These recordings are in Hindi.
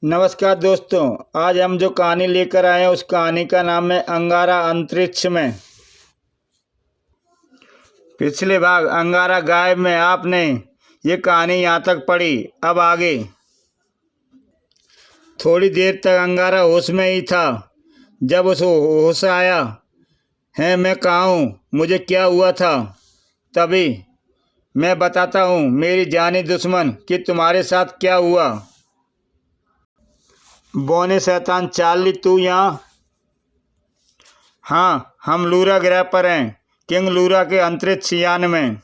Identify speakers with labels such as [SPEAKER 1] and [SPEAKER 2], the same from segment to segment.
[SPEAKER 1] नमस्कार दोस्तों, आज हम जो कहानी लेकर आए हैं उस कहानी का नाम है अंगारा अंतरिक्ष में। पिछले भाग अंगारा गायब में आपने ये कहानी यहाँ तक पढ़ी। अब आगे। थोड़ी देर तक अंगारा होश में ही था। जब उसे होश आया है मैं कहाँ हूँ, मुझे क्या हुआ था, तभी मैं बताता हूँ मेरी जानी दुश्मन कि तुम्हारे साथ क्या हुआ। बौने शैतान चार्ली, तू यहाँ? हाँ, हम लूरा ग्रह पर हैं, किंग लूरा के अंतरिक्ष यान में।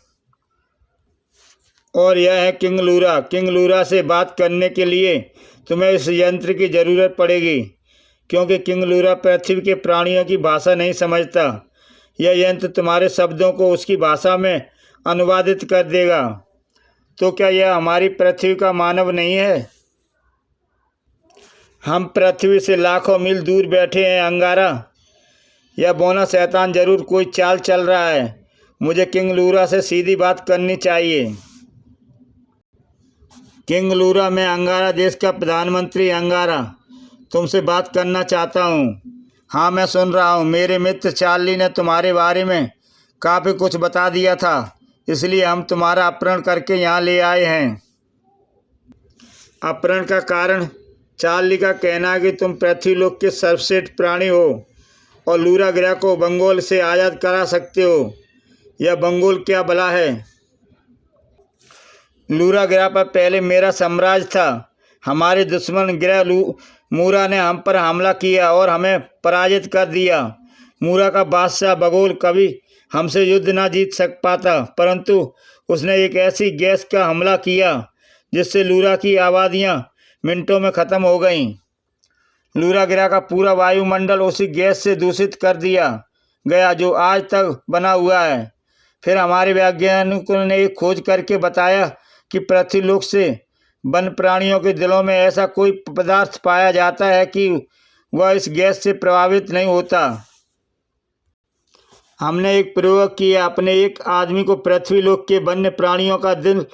[SPEAKER 1] और यह है किंग लूरा। किंग लूरा से बात करने के लिए तुम्हें इस यंत्र की ज़रूरत पड़ेगी, क्योंकि किंग लूरा पृथ्वी के प्राणियों की भाषा नहीं समझता। यह यंत्र तुम्हारे शब्दों को उसकी भाषा में अनुवादित कर देगा। तो क्या यह हमारी पृथ्वी का मानव नहीं है? हम पृथ्वी से लाखों मील दूर बैठे हैं अंगारा। यह बौना शैतान जरूर कोई चाल चल रहा है। मुझे किंग लूरा से सीधी बात करनी चाहिए। किंग लूरा, मैं अंगारा देश का प्रधानमंत्री अंगारा तुमसे बात करना चाहता हूँ। हाँ, मैं सुन रहा हूँ। मेरे मित्र चार्ली ने तुम्हारे बारे में काफ़ी कुछ बता दिया था, इसलिए हम तुम्हारा अपहरण करके यहाँ ले आए हैं। अपहरण का कारण? चार्ली का कहना है कि तुम पृथ्वीलोक के सर्वश्रेष्ठ प्राणी हो और लूरा ग्रह को बंगोल से आज़ाद करा सकते हो। यह बंगोल क्या भला है? लूरा ग्रह पर पहले मेरा साम्राज्य था। हमारे दुश्मन ग्रह मूरा ने हम पर हमला किया और हमें पराजित कर दिया। मूरा का बादशाह बगोल कभी हमसे युद्ध ना जीत पाता, परंतु उसने एक ऐसी गैस का हमला किया जिससे लूरा की आबादियाँ मिनटों में ख़त्म हो गईं। लूरा ग्रह का पूरा वायुमंडल उसी गैस से दूषित कर दिया गया जो आज तक बना हुआ है। फिर हमारे वैज्ञानिकों ने एक खोज करके बताया कि पृथ्वीलोक से वन प्राणियों के दिलों में ऐसा कोई पदार्थ पाया जाता है कि वह इस गैस से प्रभावित नहीं होता। हमने एक प्रयोग किया। अपने एक आदमी को पृथ्वीलोक के वन्य प्राणियों का दिल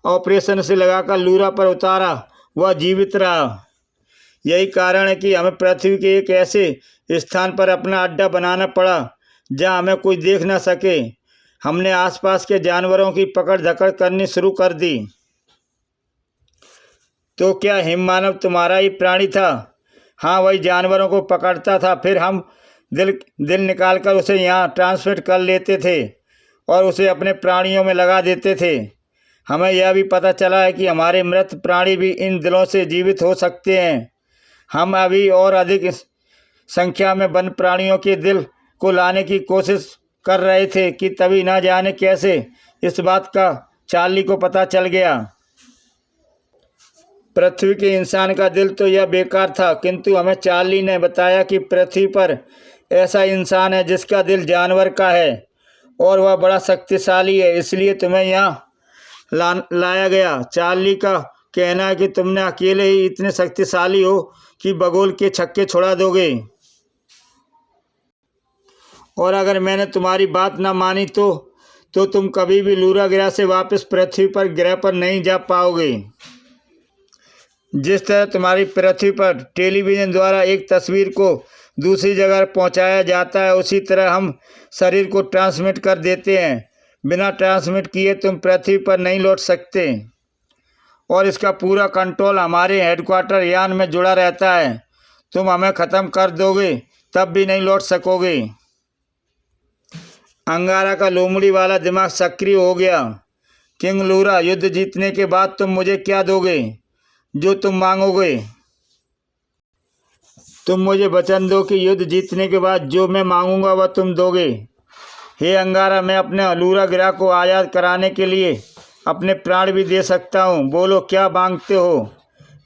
[SPEAKER 1] ऑपरेशन से लगाकर लूरा पर उतारा। वह जीवित रहा। यही कारण है कि हमें पृथ्वी के एक ऐसे स्थान पर अपना अड्डा बनाना पड़ा जहां हमें कोई देख न सके। हमने आसपास के जानवरों की पकड़ धकड़ करनी शुरू कर दी। तो क्या हिममानव तुम्हारा ही प्राणी था? हाँ, वही जानवरों को पकड़ता था। फिर हम दिल निकालकर उसे यहाँ ट्रांसमिट कर लेते थे और उसे अपने प्राणियों में लगा देते थे। हमें यह भी पता चला है कि हमारे मृत प्राणी भी इन दिलों से जीवित हो सकते हैं। हम अभी और अधिक संख्या में वन प्राणियों के दिल को लाने की कोशिश कर रहे थे कि तभी ना जाने कैसे इस बात का चार्ली को पता चल गया। पृथ्वी के इंसान का दिल तो यह बेकार था, किंतु हमें चार्ली ने बताया कि पृथ्वी पर ऐसा इंसान है जिसका दिल जानवर का है और वह बड़ा शक्तिशाली है, इसलिए तुम्हें यहाँ लाया गया। चार्ली का कहना है कि तुमने अकेले ही इतने शक्तिशाली हो कि बगोल के छक्के छुड़ा दोगे, और अगर मैंने तुम्हारी बात न मानी तो तुम कभी भी लूरा ग्रह से वापस पृथ्वी पर ग्रह पर नहीं जा पाओगे। जिस तरह तुम्हारी पृथ्वी पर टेलीविज़न द्वारा एक तस्वीर को दूसरी जगह पहुंचाया जाता है, उसी तरह हम शरीर को ट्रांसमिट कर देते हैं। बिना ट्रांसमिट किए तुम पृथ्वी पर नहीं लौट सकते, और इसका पूरा कंट्रोल हमारे हेडक्वार्टर यान में जुड़ा रहता है। तुम हमें ख़त्म कर दोगे तब भी नहीं लौट सकोगे। अंगारा का लोमड़ी वाला दिमाग सक्रिय हो गया। किंग लूरा, युद्ध जीतने के बाद तुम मुझे क्या दोगे? जो तुम मांगोगे। तुम मुझे वचन दो कि युद्ध जीतने के बाद जो मैं मांगूंगा वह तुम दोगे। हे अंगारा, मैं अपने लूरा ग्रह को आज़ाद कराने के लिए अपने प्राण भी दे सकता हूँ। बोलो, क्या मांगते हो?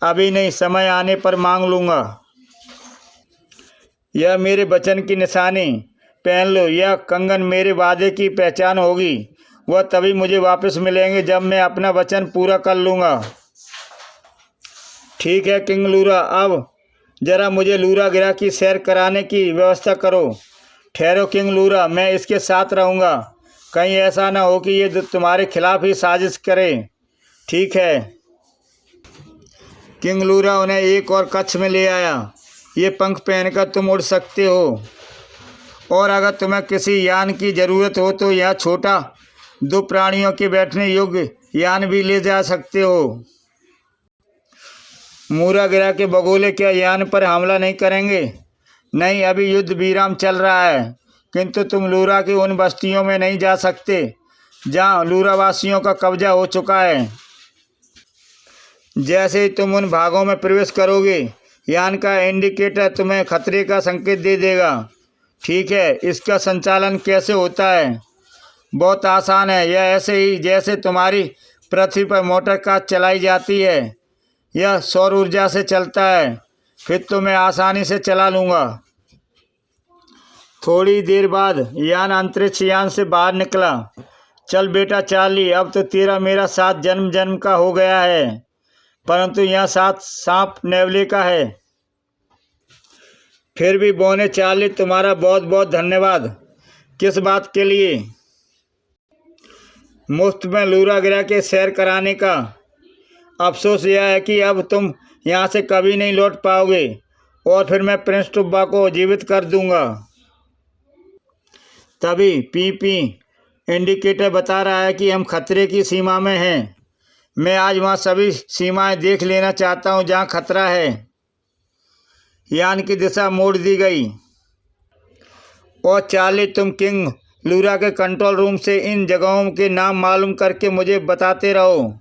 [SPEAKER 1] अभी नहीं, समय आने पर मांग लूँगा। यह मेरे वचन की निशानी पहन लो। यह कंगन मेरे वादे की पहचान होगी। वह तभी मुझे वापस मिलेंगे जब मैं अपना वचन पूरा कर लूँगा। ठीक है किंग लूरा, अब ज़रा मुझे लूरा ग्रह की सैर कराने की व्यवस्था करो। ठहरो किंग लूरा, मैं इसके साथ रहूँगा। कहीं ऐसा ना हो कि ये तुम्हारे खिलाफ ही साजिश करे। ठीक है। किंग लूरा उन्हें एक और कक्ष में ले आया। ये पंख पहनकर तुम उड़ सकते हो और अगर तुम्हें किसी यान की ज़रूरत हो तो यह छोटा 2 प्राणियों के बैठने योग्य यान भी ले जा सकते हो। मूरा ग्रह के बगोले क्या यान पर हमला नहीं करेंगे? नहीं, अभी युद्ध विराम चल रहा है, किंतु तुम लूरा की उन बस्तियों में नहीं जा सकते जहाँ लूरावासियों का कब्जा हो चुका है। जैसे ही तुम उन भागों में प्रवेश करोगे, यान का इंडिकेटर तुम्हें खतरे का संकेत दे देगा। ठीक है, इसका संचालन कैसे होता है? बहुत आसान है। यह ऐसे ही जैसे तुम्हारी पृथ्वी पर मोटर कार चलाई जाती है। यह सौर ऊर्जा से चलता है, फिर तो मैं आसानी से चला लूँगा। थोड़ी देर बाद यान अंतरिक्ष यान से बाहर निकला। चल बेटा चार्ली, अब तो तेरा मेरा साथ जन्म जन्म का हो गया है, परंतु यह साथ सांप नेवले का है। फिर भी बोने चार्ली, तुम्हारा बहुत बहुत धन्यवाद। किस बात के लिए? मुफ्त में लूरा ग्रह के सैर कराने का। अफसोस यह है कि अब तुम यहाँ से कभी नहीं लौट पाओगे और फिर मैं प्रिंस टुब्बा को जीवित कर दूंगा। तभी पी इंडिकेटर बता रहा है कि हम खतरे की सीमा में हैं। मैं आज वहाँ सभी सीमाएं देख लेना चाहता हूँ जहाँ खतरा है। यान की दिशा मोड़ दी गई। और चार्ली, तुम किंग लूरा के कंट्रोल रूम से इन जगहों के नाम मालूम करके मुझे बताते रहो।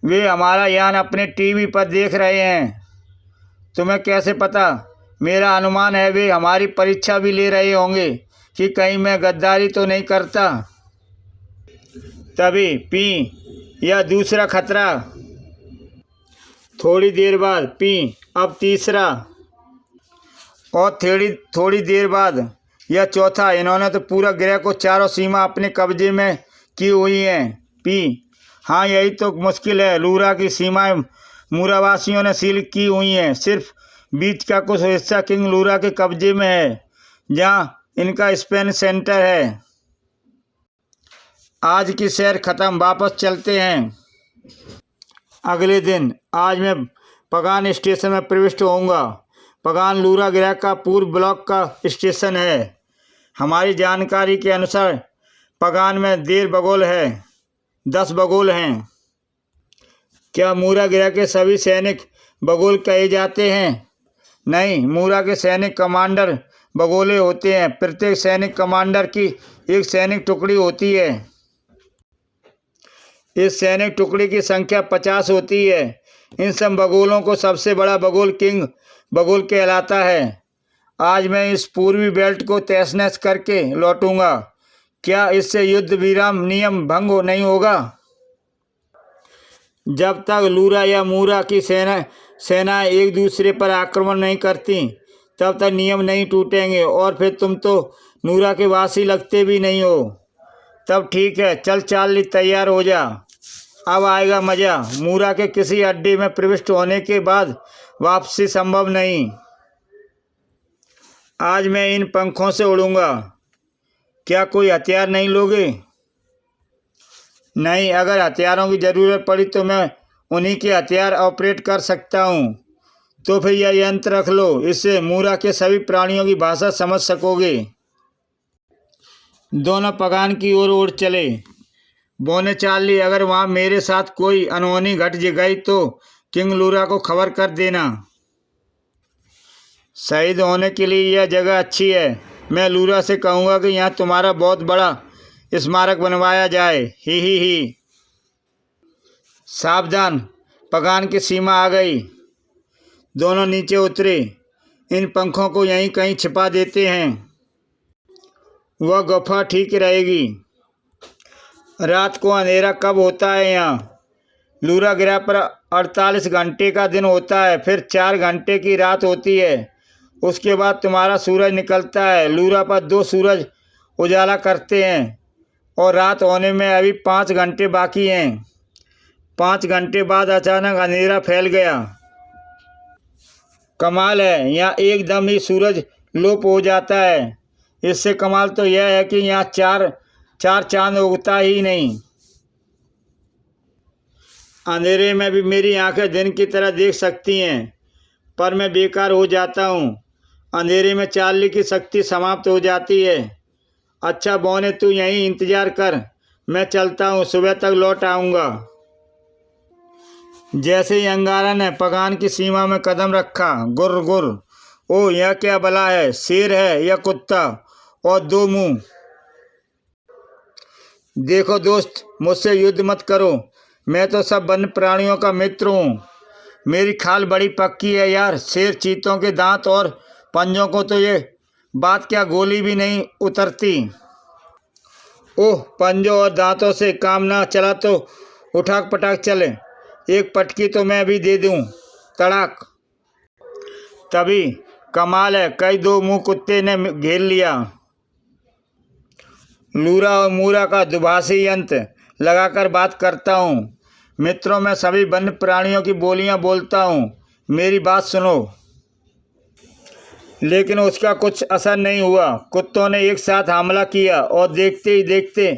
[SPEAKER 1] वे हमारा यान अपने टीवी पर देख रहे हैं। तुम्हें कैसे पता? मेरा अनुमान है वे हमारी परीक्षा भी ले रहे होंगे कि कहीं मैं गद्दारी तो नहीं करता। तभी यह दूसरा खतरा। थोड़ी देर बाद अब तीसरा और थोड़ी देर बाद यह चौथा। इन्होंने तो पूरा ग्रह को चारों सीमा अपने कब्जे में की हुई हैं। हाँ, यही तो मुश्किल है। लूरा की सीमाएं मूरावासियों ने सील की हुई हैं। सिर्फ बीच का कुछ हिस्सा किंग लूरा के कब्जे में है, जहाँ इनका स्पेन सेंटर है। आज की सैर खत्म, वापस चलते हैं। अगले दिन आज मैं पगान स्टेशन में प्रविष्ट होऊंगा। पगान लूरा ग्रह का पूर्व ब्लॉक का स्टेशन है। हमारी जानकारी के अनुसार पगान में 10 बगोल हैं। क्या मूरा ग्रह के सभी सैनिक बगोल कहे जाते हैं? नहीं, मूरा के सैनिक कमांडर बगोले होते हैं। प्रत्येक सैनिक कमांडर की एक सैनिक टुकड़ी होती है। इस सैनिक टुकड़ी की संख्या 50 होती है। इन सब बगोलों को सबसे बड़ा बगोल किंग बगोल कहलाता है। आज मैं इस पूर्वी बेल्ट को तहस-नहस करके लौटूंगा। क्या इससे युद्ध विराम नियम भंग नहीं होगा? जब तक लूरा या मूरा की सेनाएं एक दूसरे पर आक्रमण नहीं करती, तब तक नियम नहीं टूटेंगे और फिर तुम तो नूरा के वासी लगते भी नहीं हो। तब ठीक है, चल चार्ली, तैयार हो जा। अब आएगा मज़ा। मूरा के किसी अड्डे में प्रविष्ट होने के बाद वापसी संभव नहीं। आज मैं इन पंखों से उड़ूंगा। क्या कोई हथियार नहीं लोगे? नहीं, अगर हथियारों की ज़रूरत पड़ी तो मैं उन्हीं के हथियार ऑपरेट कर सकता हूँ। तो फिर यह यंत्र रख लो, इससे मूरा के सभी प्राणियों की भाषा समझ सकोगे। दोनों पगान की ओर उड़ चले। बोने चार्ली, अगर वहाँ मेरे साथ कोई अनहोनी घट गई तो किंग लूरा को खबर कर देना। शहीद होने के लिए यह जगह अच्छी है। मैं लूरा से कहूँगा कि यहाँ तुम्हारा बहुत बड़ा स्मारक बनवाया जाए। ही। सावधान, पगान की सीमा आ गई। दोनों नीचे उतरे। इन पंखों को यहीं कहीं छिपा देते हैं। वह गुफा ठीक रहेगी। रात को अंधेरा कब होता है यहाँ? लूरा ग्रह पर 48 घंटे का दिन होता है, फिर 4 घंटे की रात होती है। उसके बाद तुम्हारा सूरज निकलता है। लूरा पर 2 सूरज उजाला करते हैं और रात होने में अभी 5 घंटे बाकी हैं। 5 घंटे बाद अचानक अंधेरा फैल गया। कमाल है, यहाँ एकदम ही सूरज लोप हो जाता है। इससे कमाल तो यह है कि यहाँ चार चांद उगता ही नहीं। अंधेरे में भी मेरी आंखें दिन की तरह देख सकती हैं, पर मैं बेकार हो जाता हूँ। अंधेरे में चार्ली की शक्ति समाप्त हो जाती है। अच्छा बौने, तू यहीं इंतजार कर, मैं चलता हूँ, सुबह तक लौट आऊँगा। जैसे ही अंगारा ने पगान की सीमा में कदम रखा, गुर्र गुर्र, ओ यह क्या भला है? शेर है या कुत्ता? और दो मुंह। देखो दोस्त, मुझसे युद्ध मत करो, मैं तो सब वन्य प्राणियों का मित्र हूँ। मेरी खाल बड़ी पक्की है यार। शेर चीतों के दांत और पंजों को तो ये बात क्या गोली भी नहीं उतरती। ओह, पंजों और दांतों से काम ना चला तो उठाक पटाक चले, एक पटकी तो मैं भी दे दूं। तड़ाक। तभी कमाल है, कई दो मुंह कुत्ते ने घेर लिया। लूरा और मूरा का दुभाषी यंत्र लगाकर बात करता हूँ। मित्रों, मैं सभी वन्य प्राणियों की बोलियां बोलता हूँ, मेरी बात सुनो। लेकिन उसका कुछ असर नहीं हुआ। कुत्तों ने एक साथ हमला किया और देखते ही देखते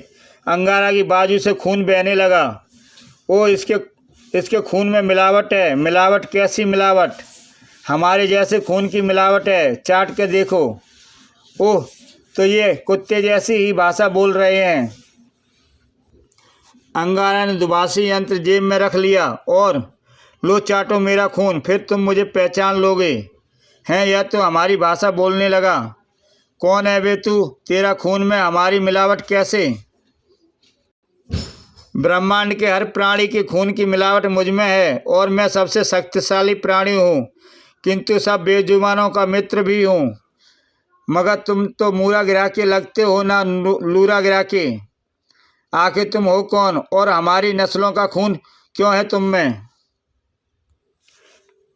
[SPEAKER 1] अंगारा की बाजू से खून बहने लगा। ओ, इसके खून में मिलावट है। मिलावट? कैसी मिलावट? हमारे जैसे खून की मिलावट है, चाट के देखो। ओह, तो ये कुत्ते जैसी ही भाषा बोल रहे हैं। अंगारा ने दुभाषी यंत्र जेब में रख लिया और लो चाटो मेरा खून, फिर तुम मुझे पहचान लोगे। हैं, यह तो हमारी भाषा बोलने लगा। कौन है बे तू? तेरा खून में हमारी मिलावट कैसे? ब्रह्मांड के हर प्राणी के खून की मिलावट मुझ में है और मैं सबसे शक्तिशाली प्राणी हूँ, किंतु सब बेजुबानों का मित्र भी हूँ। मगर तुम तो मूरा गिरा के लगते हो ना लूरा गिरा के। आखिर तुम हो कौन और हमारी नस्लों का खून क्यों है तुम में?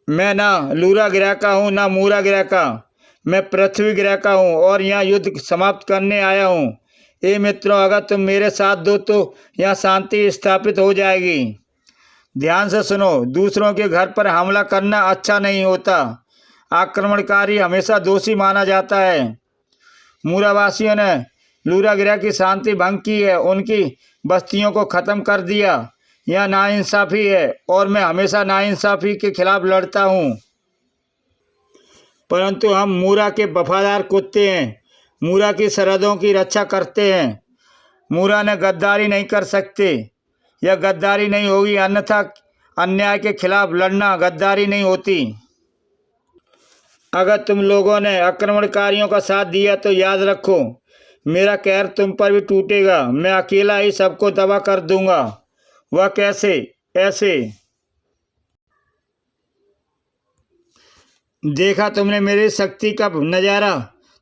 [SPEAKER 1] मैं ना लूरा गिरा का हूँ ना मूरा गिरा का, मैं पृथ्वी गिरा का हूँ और यहाँ युद्ध समाप्त करने आया हूँ। ए मित्रों, अगर तुम मेरे साथ दो तो यहाँ शांति स्थापित हो जाएगी। ध्यान से सुनो, दूसरों के घर पर हमला करना अच्छा नहीं होता। आक्रमणकारी हमेशा दोषी माना जाता है। मूरावासियों ने लूरागिरा की शांति भंग की है, उनकी बस्तियों को ख़त्म कर दिया। यह नाइंसाफ़ी है और मैं हमेशा नाइंसाफ़ी के खिलाफ लड़ता हूँ। परंतु हम मूरा के वफादार कुत्ते हैं, मूरा की सरहदों की रक्षा करते हैं। मूरा ने गद्दारी नहीं कर सकते, यह गद्दारी नहीं होगी, अन्यथा अन्याय के खिलाफ लड़ना गद्दारी नहीं होती। अगर तुम लोगों ने आक्रमणकारियों का साथ दिया तो याद रखो, मेरा कहर तुम पर भी टूटेगा। मैं अकेला ही सबको तबाह कर दूंगा। वह कैसे? ऐसे। देखा तुमने मेरी शक्ति का नज़ारा?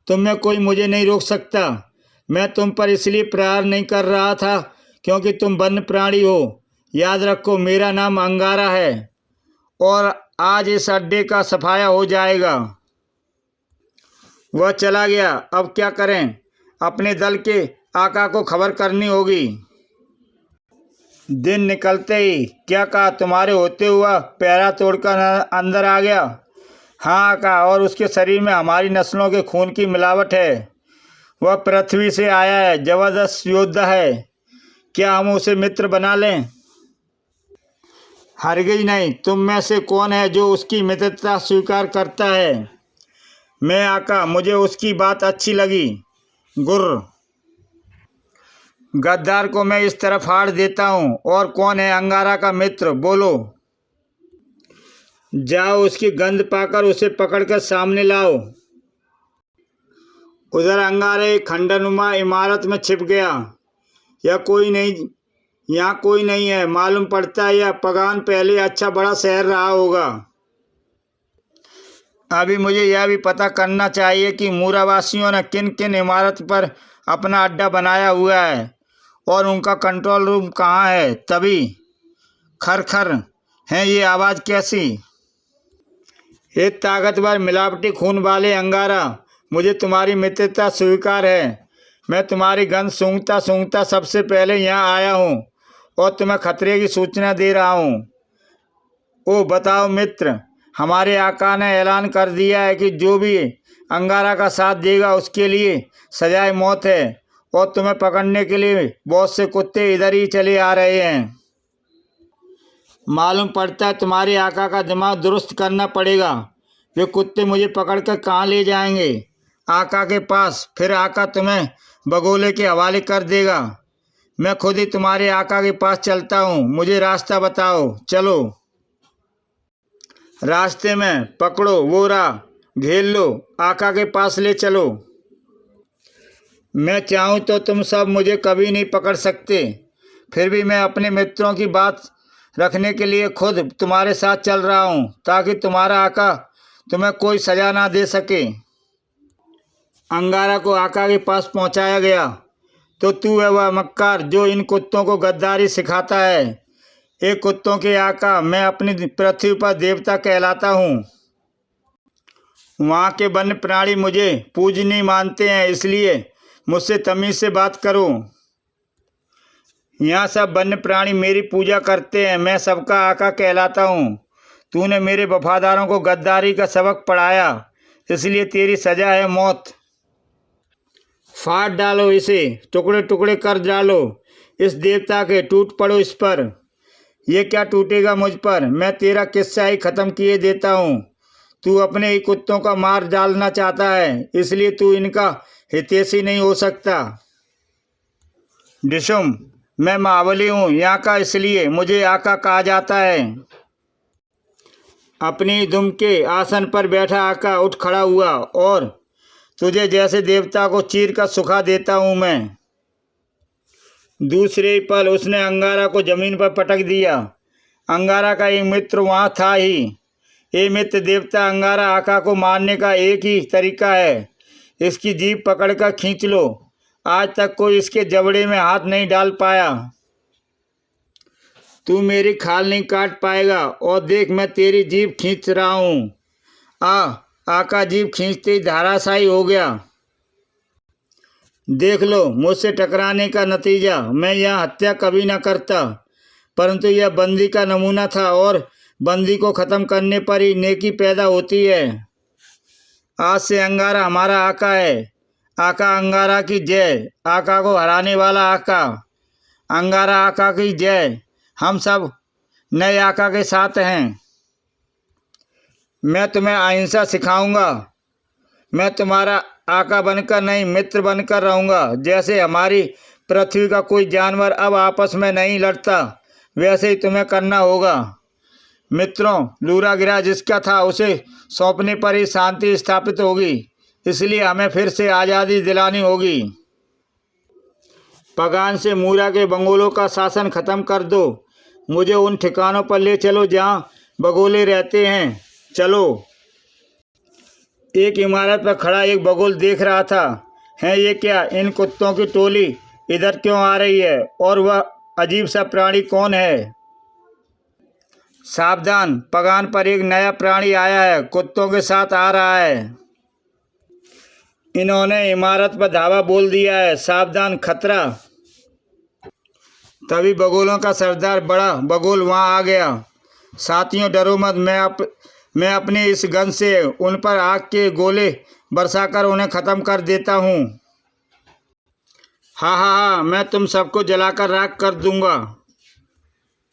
[SPEAKER 1] तुम में कोई मुझे नहीं रोक सकता। मैं तुम पर इसलिए प्रहार नहीं कर रहा था क्योंकि तुम वन्य प्राणी हो। याद रखो, मेरा नाम अंगारा है और आज इस अड्डे का सफाया हो जाएगा। वह चला गया, अब क्या करें? अपने दल के आका को खबर करनी होगी। दिन निकलते ही क्या कहा, तुम्हारे होते हुआ पैरा तोड़कर अंदर आ गया। हाँ आका, और उसके शरीर में हमारी नस्लों के खून की मिलावट है। वह पृथ्वी से आया है, जबरदस्त योद्धा है। क्या हम उसे मित्र बना लें? हरगिज नहीं। तुम में से कौन है जो उसकी मित्रता स्वीकार करता है? मैं आका, मुझे उसकी बात अच्छी लगी। गुर्र। गद्दार को मैं इस तरफ फाड़ देता हूँ। और कौन है अंगारा का मित्र? बोलो। जाओ, उसकी गंध पाकर उसे पकड़कर सामने लाओ। उधर अंगारा एक खंडनुमा इमारत में छिप गया। यहाँ कोई नहीं है। मालूम पड़ता है यह पगान पहले अच्छा बड़ा शहर रहा होगा। अभी मुझे यह भी पता करना चाहिए कि मूरावासियों ने किन किन इमारत पर अपना अड्डा बनाया हुआ है और उनका कंट्रोल रूम कहाँ है। तभी खर खर है ये आवाज़ कैसी? हे ताकतवर मिलावटी खून वाले अंगारा, मुझे तुम्हारी मित्रता स्वीकार है। मैं तुम्हारी गंध सूंघता सूंघता सबसे पहले यहाँ आया हूँ और तुम्हें खतरे की सूचना दे रहा हूँ। ओ बताओ मित्र, हमारे आका ने ऐलान कर दिया है कि जो भी अंगारा का साथ देगा उसके लिए सजाए मौत है और तुम्हें पकड़ने के लिए बहुत से कुत्ते इधर ही चले आ रहे हैं। मालूम पड़ता है तुम्हारे आका का दिमाग दुरुस्त करना पड़ेगा। वे कुत्ते मुझे पकड़कर कहाँ ले जाएंगे? आका के पास। फिर आका तुम्हें बगोले के हवाले कर देगा। मैं खुद ही तुम्हारे आका के पास चलता हूँ। मुझे रास्ता बताओ, चलो। रास्ते में पकड़ो वो राह, घेर लो, आका के पास ले चलो। मैं चाहूँ तो तुम सब मुझे कभी नहीं पकड़ सकते, फिर भी मैं अपने मित्रों की बात रखने के लिए खुद तुम्हारे साथ चल रहा हूँ, ताकि तुम्हारा आका तुम्हें कोई सजा ना दे सके। अंगारा को आका के पास पहुँचाया गया तो तू है वह मक्कार जो इन कुत्तों को गद्दारी सिखाता है। ए कुत्तों के आका, मैं अपनी पृथ्वी पर देवता कहलाता हूँ। वहाँ के वन्य प्राणी मुझे पूजनीय मानते हैं, इसलिए मुझसे तमीज़ से बात करो। यहाँ सब वन्य प्राणी मेरी पूजा करते हैं। मैं सबका आका कहलाता हूँ। तूने मेरे वफादारों को गद्दारी का सबक पढ़ाया, इसलिए तेरी सजा है मौत। फाड़ डालो इसे, टुकड़े टुकड़े कर डालो इस देवता के, टूट पड़ो इस पर। ये क्या टूटेगा मुझ पर? मैं तेरा किस्सा ही ख़त्म किए देता हूँ। तू अपने ही कुत्तों का मार डालना चाहता है, इसलिए तू इनका हितैषी नहीं हो सकता। डिशुम, मैं महाबली हूँ यहाँ का, इसलिए मुझे आका कहा जाता है। अपनी दुम के आसन पर बैठा आका उठ खड़ा हुआ और तुझे जैसे देवता को चीर कर सुखा देता हूँ मैं। दूसरे ही पल उसने अंगारा को जमीन पर पटक दिया। अंगारा का एक मित्र वहाँ था ही। ये मित्र देवता अंगारा आका को मारने का एक ही तरीका है, इसकी जीभ पकड़कर खींच लो। आज तक कोई इसके जबड़े में हाथ नहीं डाल पाया। तू मेरी खाल नहीं काट पाएगा। और देख, मैं तेरी जीभ खींच रहा हूँ। आका जीभ खींचते ही धराशायी हो गया। देख लो मुझसे टकराने का नतीजा। मैं यह हत्या कभी न करता, परंतु यह बंदी का नमूना था और बंदी को ख़त्म करने पर ही नेकी पैदा होती है। आज से अंगारा हमारा आका है। आका अंगारा की जय। आका को हराने वाला आका। अंगारा आका की जय। हम सब नए आका के साथ हैं। मैं तुम्हें अहिंसा सिखाऊंगा। मैं तुम्हारा आका बनकर नहीं, मित्र बनकर रहूँगा। जैसे हमारी पृथ्वी का कोई जानवर अब आपस में नहीं लड़ता, वैसे ही तुम्हें करना होगा। मित्रों, लूरागिरा जिसका था उसे सौंपने पर ही शांति स्थापित होगी, इसलिए हमें फिर से आज़ादी दिलानी होगी। पगान से मूरा के बंगोलों का शासन खत्म कर दो। मुझे उन ठिकानों पर ले चलो जहाँ बगोले रहते हैं। चलो। एक इमारत पर खड़ा एक बगोल देख रहा था। है ये क्या? इन कुत्तों की टोली इधर क्यों आ रही है? और वह अजीब सा प्राणी कौन है? सावधान, पगान पर एक नया प्राणी आया है, कुत्तों के साथ आ रहा है। इन्होंने इमारत पर धावा बोल दिया है। सावधान, खतरा। तभी बगोलों का सरदार बड़ा बगोल वहाँ आ गया। साथियों, डरो मत। मैं अपने इस गन से उन पर आग के गोले बरसाकर उन्हें ख़त्म कर देता हूँ। हाँ, मैं तुम सबको जलाकर राख कर दूंगा।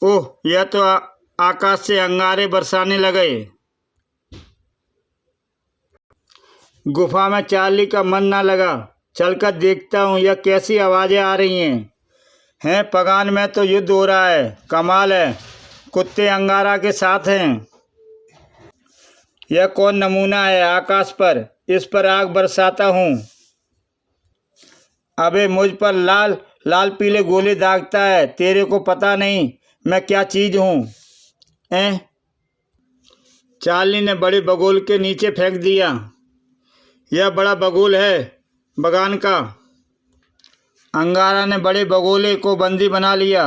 [SPEAKER 1] ओह, यह तो आकाश से अंगारे बरसाने लगे। गुफा में चार्ली का मन ना लगा। चलकर देखता हूँ यह कैसी आवाज़ें आ रही हैं। पगान में तो युद्ध हो रहा है। कमाल है, कुत्ते अंगारा के साथ हैं। यह कौन नमूना है आकाश पर? इस पर आग बरसाता हूँ। अबे मुझ पर लाल लाल पीले गोले दागता है। तेरे को पता नहीं मैं क्या चीज़ हूँ? चार्ली ने बड़े बगोल के नीचे फेंक दिया। यह बड़ा बगोल है बगान का। अंगारा ने बड़े बगोले को बंदी बना लिया।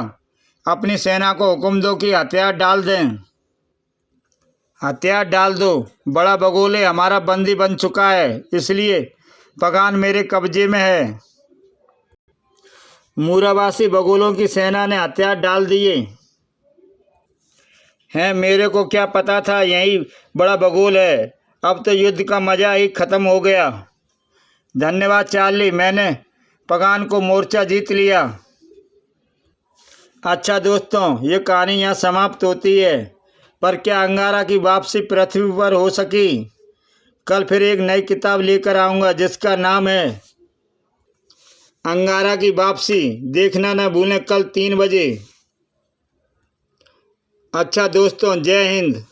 [SPEAKER 1] अपनी सेना को हुक्म दो कि हथियार डाल दें। हथियार डाल दो। बड़ा बगोले हमारा बंदी बन चुका है, इसलिए पगान मेरे कब्जे में है। मूरावासी बगोलों की सेना ने हथियार डाल दिए हैं। मेरे को क्या पता था यही बड़ा बगोल है। अब तो युद्ध का मज़ा ही ख़त्म हो गया। धन्यवाद चार्ली, मैंने पगान को मोर्चा जीत लिया। अच्छा दोस्तों, ये कहानी यहाँ समाप्त होती है, पर क्या अंगारा की वापसी पृथ्वी पर हो सकी? कल फिर एक नई किताब लेकर आऊँगा जिसका नाम है अंगारा की वापसी। देखना न भूलें कल 3 बजे। अच्छा दोस्तों, जय हिंद।